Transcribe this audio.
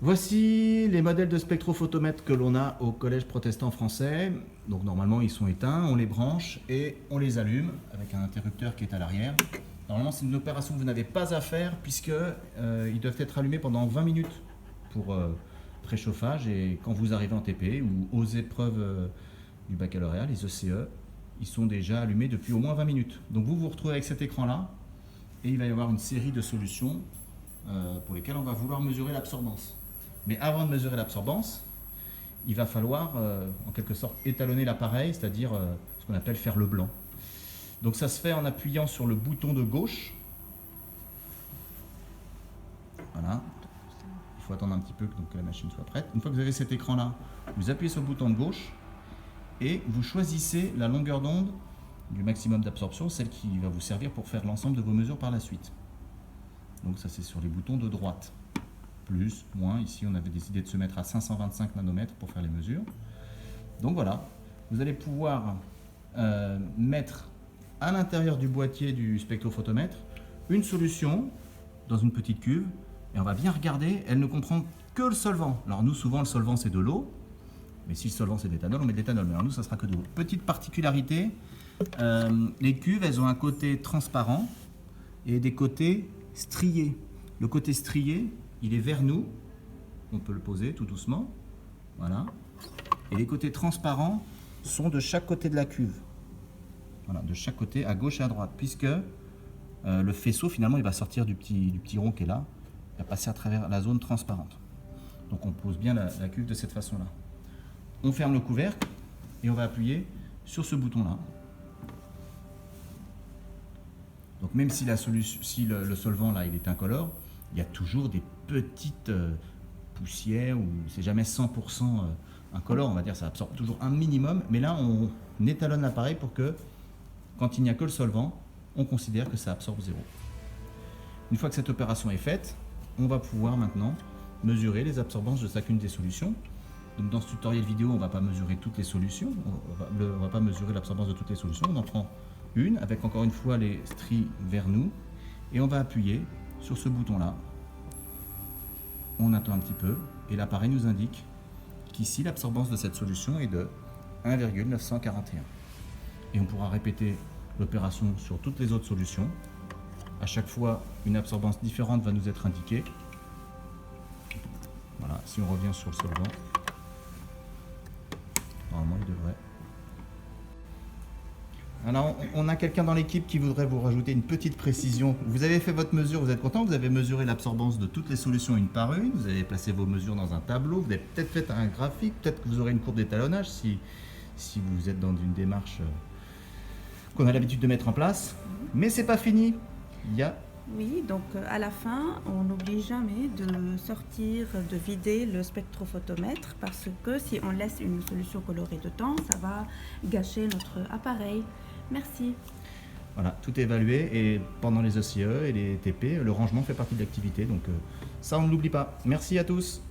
Voici les modèles de spectrophotomètres que l'on a au Collège protestant français. Donc normalement ils sont éteints, on les branche et on les allume avec un interrupteur qui est à l'arrière. Normalement c'est une opération que vous n'avez pas à faire puisque ils doivent être allumés pendant 20 minutes pour préchauffage, et quand vous arrivez en TP ou aux épreuves du baccalauréat, les ECE, ils sont déjà allumés depuis au moins 20 minutes. Donc vous vous retrouvez avec cet écran là et il va y avoir une série de solutions pour lesquelles on va vouloir mesurer l'absorbance. Mais avant de mesurer l'absorbance, il va falloir en quelque sorte étalonner l'appareil, c'est-à-dire ce qu'on appelle faire le blanc. Donc ça se fait en appuyant sur le bouton de gauche. Voilà. Il faut attendre un petit peu que la machine soit prête. Une fois que vous avez cet écran-là, vous appuyez sur le bouton de gauche et vous choisissez la longueur d'onde du maximum d'absorption, celle qui va vous servir pour faire l'ensemble de vos mesures par la suite. Donc ça c'est sur les boutons de droite. Plus, moins, ici on avait décidé de se mettre à 525 nanomètres pour faire les mesures. Donc voilà, vous allez pouvoir mettre à l'intérieur du boîtier du spectrophotomètre une solution dans une petite cuve, et on va bien regarder, elle ne comprend que le solvant. Alors nous souvent le solvant c'est de l'eau, mais si le solvant c'est de l'éthanol, on met de l'éthanol, mais alors nous ça sera que de l'eau. Petite particularité, les cuves elles ont un côté transparent et des côtés striés. Le côté strié, il est vers nous, on peut le poser tout doucement, voilà. Et les côtés transparents sont de chaque côté de la cuve. Voilà, de chaque côté, à gauche et à droite, puisque le faisceau finalement il va sortir du petit rond qui est là, il va passer à travers la zone transparente. Donc on pose bien la cuve de cette façon-là. On ferme le couvercle et on va appuyer sur ce bouton-là. Donc même si, le solvant là il est incolore, il y a toujours des petites poussières, ou c'est jamais 100% incolore, on va dire, ça absorbe toujours un minimum, mais là on étalonne l'appareil pour que quand il n'y a que le solvant, on considère que ça absorbe 0. Une fois que cette opération est faite, on va pouvoir maintenant mesurer les absorbances de chacune des solutions. Donc dans ce tutoriel vidéo, on ne va pas mesurer toutes les solutions, on va pas mesurer l'absorbance de toutes les solutions, on en prend une avec encore une fois les stries vers nous et on va appuyer sur ce bouton là. On attend un petit peu et l'appareil nous indique qu'ici l'absorbance de cette solution est de 1,941. Et on pourra répéter l'opération sur toutes les autres solutions. À chaque fois, une absorbance différente va nous être indiquée. Voilà, si on revient sur le solvant, normalement il devrait. Alors, on a quelqu'un dans l'équipe qui voudrait vous rajouter une petite précision. Vous avez fait votre mesure, vous êtes content, vous avez mesuré l'absorbance de toutes les solutions une par une, vous avez placé vos mesures dans un tableau, vous avez peut-être fait un graphique, peut-être que vous aurez une courbe d'étalonnage si vous êtes dans une démarche qu'on a l'habitude de mettre en place. Mais c'est pas fini. Oui, donc à la fin, on n'oublie jamais de sortir, de vider le spectrophotomètre, parce que si on laisse une solution colorée dedans, ça va gâcher notre appareil. Merci. Voilà, tout est évalué, et pendant les ECE et les TP, le rangement fait partie de l'activité, donc ça on ne l'oublie pas. Merci à tous.